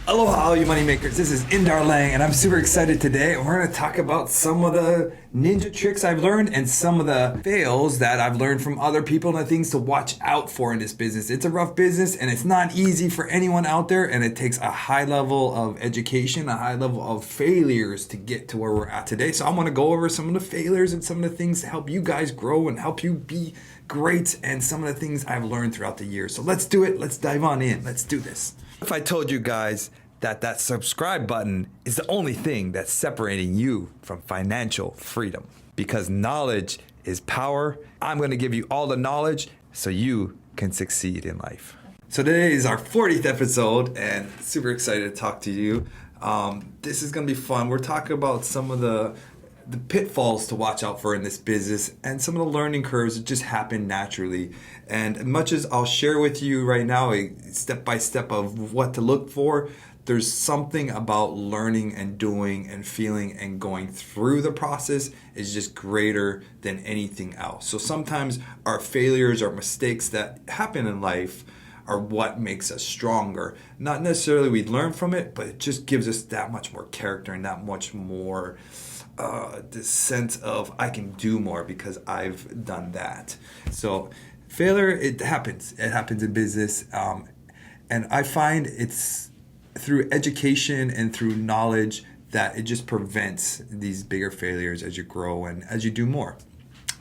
Aloha, all you money makers. This is Indar and I'm super excited today. We're going to talk about some of the ninja tricks I've learned and some of the fails that I've learned from other people and the things to watch out for in this business. It's a rough business and it's not easy for anyone out there, and it takes a high level of education, a high level of failures to get to where we're at today. So I'm going to go over some of the failures and some of the things to help you guys grow and help you be great, and some of the things I've learned throughout the years. So let's do it. Let's dive on in. Let's do this. If I told you guys that subscribe button is the only thing that's separating you from financial freedom, because knowledge is power. I'm going to give you all the knowledge so you can succeed in life. So today is our 40th episode and super excited to talk to you. This is going to be fun. We're talking about some of the pitfalls to watch out for in this business and some of the learning curves that just happen naturally. And much as I'll share with you right now a step-by-step of what to look for, there's something about learning and doing and feeling and going through the process is just greater than anything else. So sometimes our failures or mistakes that happen in life are what makes us stronger. Not necessarily we learn from it, but it just gives us that much more character and that much more this sense of I can do more because I've done that. So failure, it happens. It happens in business. And I find it's through education and through knowledge that it just prevents these bigger failures as you grow and as you do more.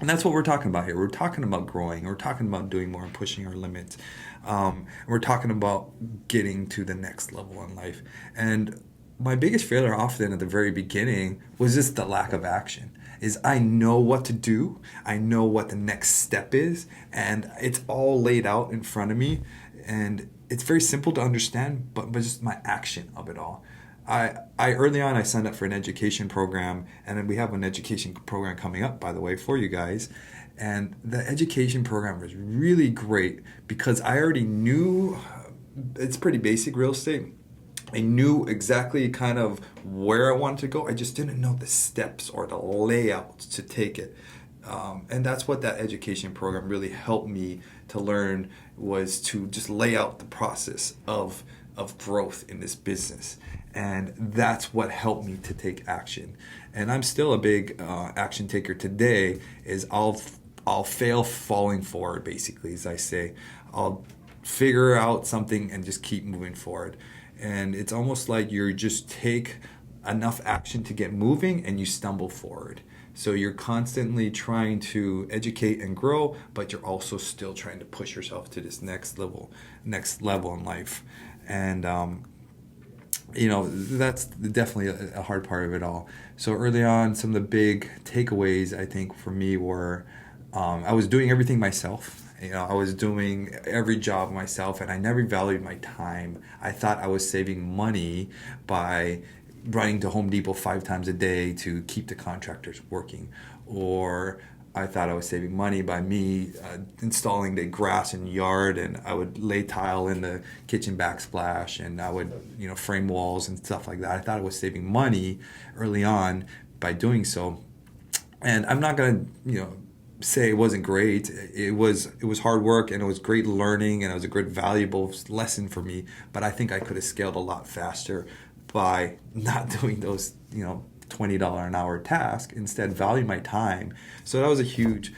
And that's what we're talking about here. We're talking about growing. We're talking about doing more and pushing our limits. We're talking about getting to the next level in life. And my biggest failure often at the very beginning was just the lack of action. Is I know what to do, I know what the next step is, and it's all laid out in front of me, and it's very simple to understand, but just my action of it all. I early on I signed up for an education program, and then we have an education program coming up, by the way, for you guys. And the education program was really great because I already knew it's pretty basic real estate. I knew exactly kind of where I wanted to go. I just didn't know the steps or the layout to take it. And that's what that education program really helped me to learn, was to just lay out the process of growth in this business. And that's what helped me to take action. And I'm still a big action taker today. Is I'll fail falling forward, basically, as I say. I'll figure out something and just keep moving forward. And it's almost like you just take enough action to get moving and you stumble forward. So you're constantly trying to educate and grow, but you're also still trying to push yourself to this next level in life. And that's definitely a hard part of it all. So early on, some of the big takeaways I think for me were I was doing everything myself. I was doing every job myself, and I never valued my time. I thought I was saving money by running to Home Depot 5 times a day to keep the contractors working. Or I thought I was saving money by me installing the grass in the yard, and I would lay tile in the kitchen backsplash, and I would frame walls and stuff like that. I thought I was saving money early on by doing so. And I'm not going to, say it wasn't great. It was hard work, and it was great learning, and it was a great valuable lesson for me, but I think I could have scaled a lot faster by not doing those $20 an hour tasks, instead value my time. So that was a huge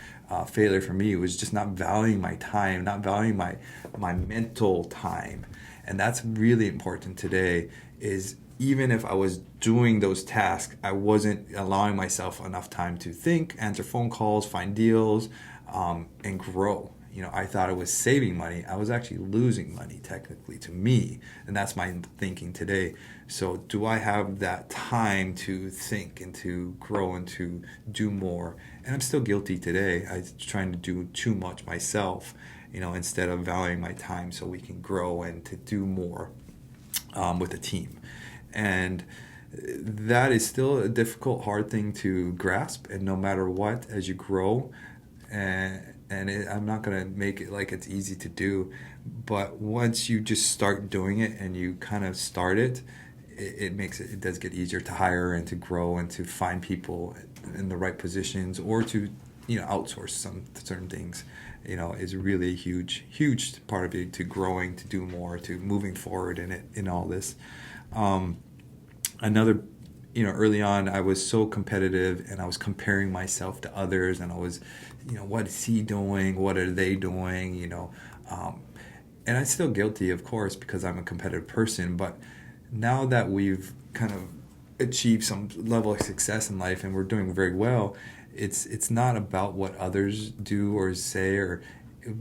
failure for me. It was just not valuing my time, not valuing my mental time. And that's really important today. Is even if I was doing those tasks, I wasn't allowing myself enough time to think, answer phone calls, find deals, and grow. I thought I was saving money. I was actually losing money, technically, to me. And that's my thinking today. So do I have that time to think and to grow and to do more? And I'm still guilty today. I'm trying to do too much myself, instead of valuing my time so we can grow and to do more with a team. And that is still a difficult, hard thing to grasp. And no matter what, as you grow, I'm not going to make it like it's easy to do, but once you just start doing it and you kind of start it, it does get easier to hire and to grow and to find people in the right positions, or to outsource some certain things. is really a huge part of it, to growing, to do more, to moving forward in all this. Another, early on, I was so competitive, and I was comparing myself to others, and I was, what is he doing? What are they doing? And I'm still guilty, of course, because I'm a competitive person. But now that we've kind of achieved some level of success in life and we're doing very well, it's not about what others do or say, or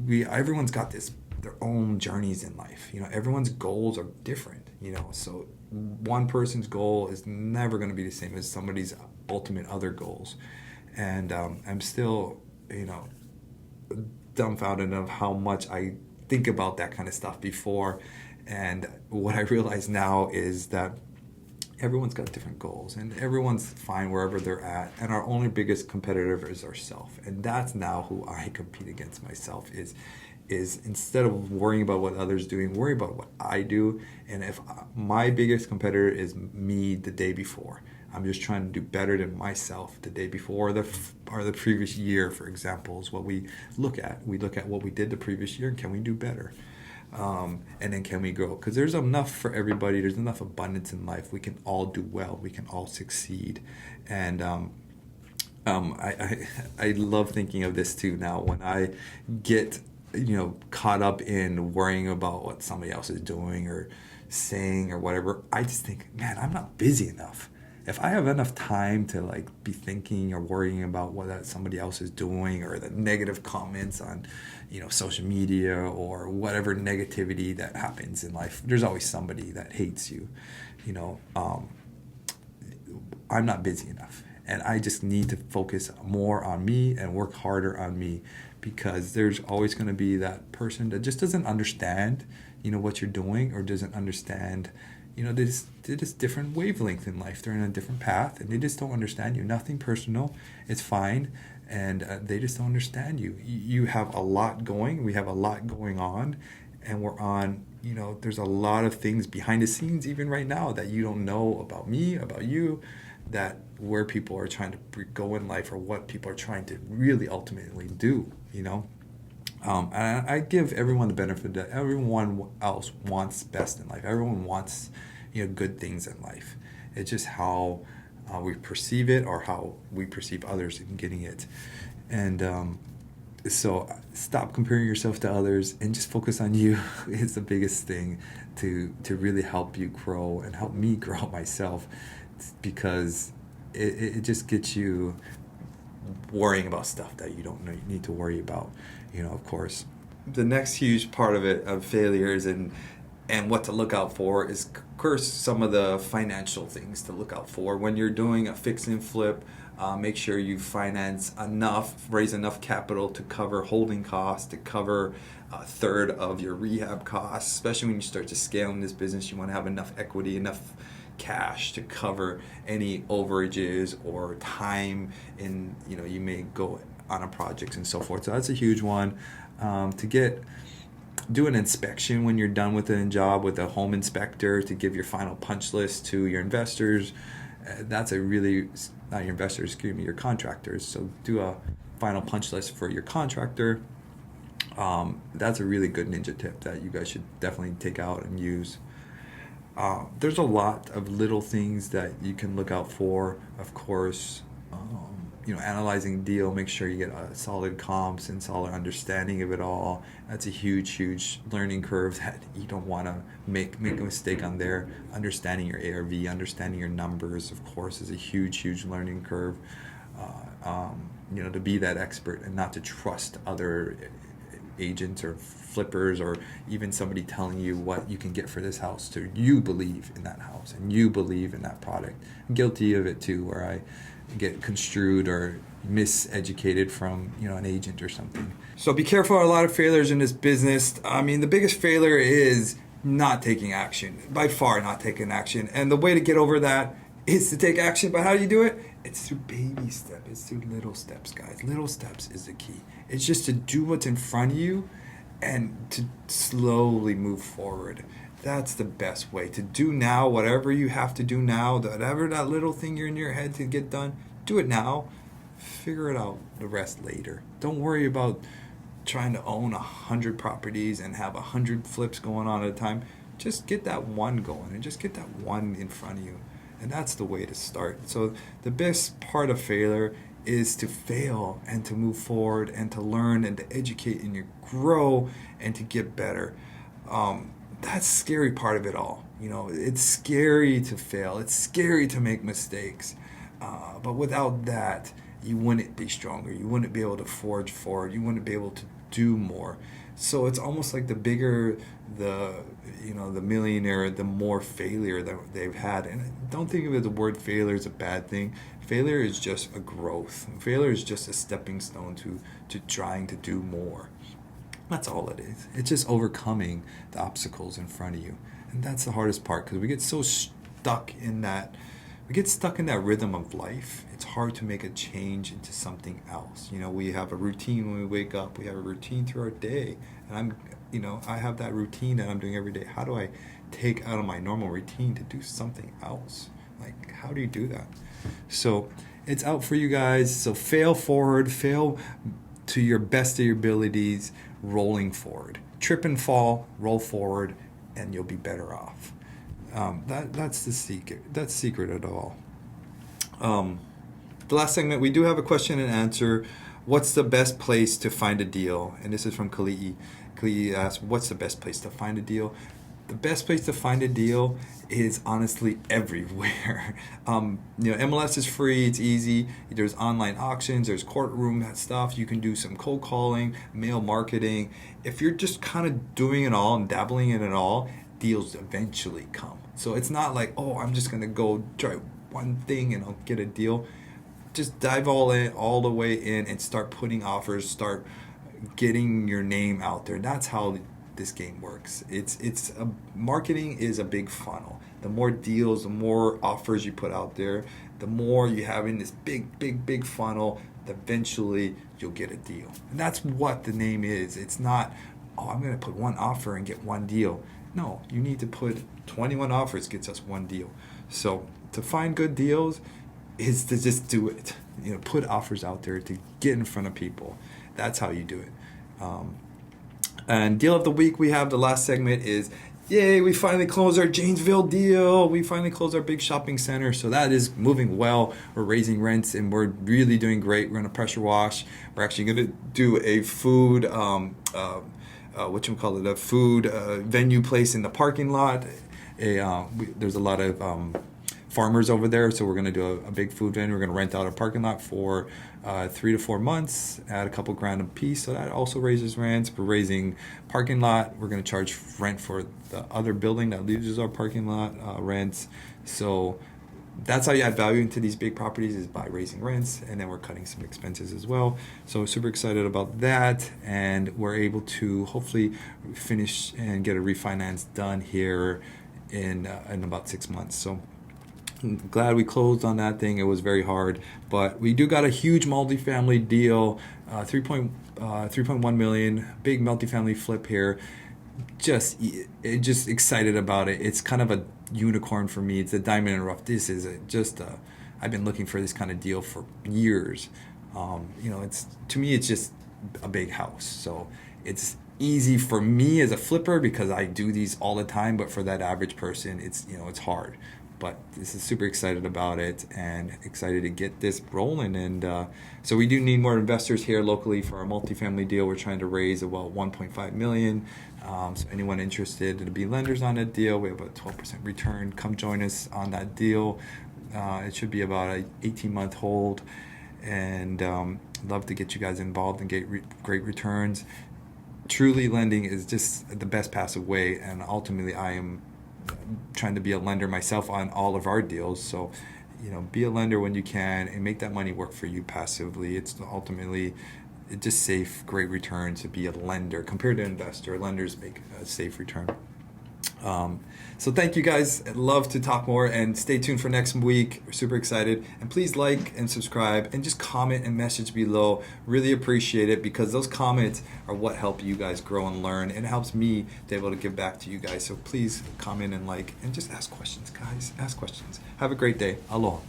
everyone's got their own journeys in life. Everyone's goals are different. So one person's goal is never going to be the same as somebody's ultimate other goals. And I'm still, dumbfounded of how much I think about that kind of stuff before. And what I realize now is that everyone's got different goals, and everyone's fine wherever they're at. And our only biggest competitor is ourselves. And that's now who I compete against myself, is instead of worrying about what others doing, worry about what I do. And if my biggest competitor is me the day before, I'm just trying to do better than myself the day before, or the previous year, for example, is what we look at. We look at what we did the previous year, and can we do better? And then can we grow? Because there's enough for everybody. There's enough abundance in life. We can all do well. We can all succeed. And I love thinking of this too now, when I get caught up in worrying about what somebody else is doing or saying or whatever. I just think, man, I'm not busy enough. If I have enough time to be thinking or worrying about what somebody else is doing, or the negative comments on social media, or whatever negativity that happens in life, there's always somebody that hates you. I'm not busy enough, and I just need to focus more on me and work harder on me, because there's always going to be that person that just doesn't understand what you're doing, or doesn't understand they're just different wavelength in life. They're in a different path, and they just don't understand you. Nothing personal. It's fine. And they just don't understand you. You have a lot going. We have a lot going on. And we're on, there's a lot of things behind the scenes, even right now, that you don't know about me, about you, that where people are trying to go in life, or what people are trying to really ultimately do, And I give everyone the benefit that everyone else wants best in life. Everyone wants, good things in life. It's just how we perceive it, or how we perceive others in getting it. And so stop comparing yourself to others, and just focus on you. It's the biggest thing to really help you grow, and help me grow myself, because it just gets you worrying about stuff that you don't need to worry about. Of course, the next huge part of it, of failures and what to look out for, is, of course, some of the financial things to look out for when you're doing a fix and flip. Make sure you raise enough capital to cover holding costs, to cover a third of your rehab costs. Especially when you start to scale in this business, you want to have enough equity, enough cash to cover any overages or time in, you may go on a project and so forth. So that's a huge one. Do an inspection when you're done with a job with a home inspector, to give your final punch list to your investors. That's a really, not your investors, your contractors. So do a final punch list for your contractor. That's a really good ninja tip that you guys should definitely take out and use. There's a lot of little things that you can look out for, of course. Analyzing deal, make sure you get a solid comps and solid understanding of it all. That's a huge learning curve that you don't want to make a mistake on there. Understanding your ARV, understanding your numbers, of course, is a huge learning curve. To be that expert, and not to trust other agents or flippers, or even somebody telling you what you can get for this house. So you believe in that house, and you believe in that product. I'm guilty of it too, where I get construed or miseducated from an agent or something. So be careful. A lot of failures in this business. I mean, the biggest failure is not taking action. By far, not taking action. And the way to get over that is to take action. But how do you do it? It's through baby steps. It's through little steps, guys. Little steps is the key. It's just to do what's in front of you and to slowly move forward. That's the best way to do now. Whatever you have to do now, whatever that little thing you're in your head to get done, do it now. Figure it out the rest later. Don't worry about trying to own 100 properties and have 100 flips going on at a time. Just get that one going and just get that one in front of you. And that's the way to start. So the best part of failure is to fail and to move forward and to learn and to educate and to grow and to get better. That's the scary part of it all. It's scary to fail. It's scary to make mistakes. But without that, you wouldn't be stronger. You wouldn't be able to forge forward. You wouldn't be able to do more. So it's almost like the bigger the millionaire, the more failure that they've had. And don't think of it, the word failure as a bad thing. Failure is just a growth. Failure is just a stepping stone to trying to do more. That's all it is. It's just overcoming the obstacles in front of you. And that's the hardest part, because we get so stuck in that rhythm of life. It's hard to make a change into something else. We have a routine when we wake up. We have a routine through our day. And I have that routine that I'm doing every day. How do I take out of my normal routine to do something else? Like, how do you do that? So it's out for you guys. So fail forward, fail to your best of your abilities, rolling forward. Trip and fall, roll forward, and you'll be better off. That's the secret. That's the secret of it all. The last segment, we do have a question and answer. What's the best place to find a deal? And this is from Kali'i. Kali'i asks, what's the best place to find a deal? The best place to find a deal is honestly everywhere. MLS is free. It's easy. There's online auctions. There's courtroom stuff. You can do some cold calling, mail marketing. If you're just kind of doing it all and dabbling in it all, deals eventually come. So it's not like, I'm just going to go try one thing and I'll get a deal. Just dive all the way in and start putting offers, start getting your name out there. That's how this game works. Marketing is a big funnel. The more deals, the more offers you put out there, the more you have in this big funnel, eventually you'll get a deal. And that's what the name is. It's not, I'm going to put one offer and get one deal. No, you need to put 21 offers gets us one deal. So to find good deals is to just do it. Put offers out there to get in front of people. That's how you do it. And deal of the week, we have the last segment is, yay, we finally closed our Janesville deal. We finally closed our big shopping center. So that is moving well. We're raising rents and we're really doing great. We're going to pressure wash. We're actually going to do a food, a food venue place in the parking lot. There's a lot of farmers over there, so we're going to do a big food venue. We're going to rent out a parking lot for 3 to 4 months, add a couple grand a piece, so that also raises rents. We're raising parking lot. We're going to charge rent for the other building that uses our parking lot rents. So that's how you add value into these big properties, is by raising rents, and then we're cutting some expenses as well. So super excited about that, and we're able to hopefully finish and get a refinance done here in about 6 months. So I'm glad we closed on that thing. It was very hard, but we do got a huge multifamily deal, 3.1 million, big multifamily flip here. Just excited about it. It's kind of a unicorn for me. It's a diamond in the rough. This is I've been looking for this kind of deal for years. To me, it's just a big house. So it's easy for me as a flipper because I do these all the time. But for that average person, it's hard. But this is super excited about it and excited to get this rolling. And so we do need more investors here locally for our multifamily deal. We're trying to raise about $1.5 million. So anyone interested to be lenders on that deal, we have a 12% return. Come join us on that deal. It should be about an 18-month hold. And love to get you guys involved and get great returns. Truly, lending is just the best passive way. And ultimately, I am trying to be a lender myself on all of our deals. So, be a lender when you can and make that money work for you passively. It's ultimately just safe, great returns to be a lender compared to investor. Lenders make a safe return. So thank you guys. I'd love to talk more, and stay tuned for next week. We're super excited. And please like and subscribe and just comment and message below. Really appreciate it, because those comments are what help you guys grow and learn, and it helps me to be able to give back to you guys. So please comment and like, and just ask questions, guys. Ask questions. Have a great day. Aloha.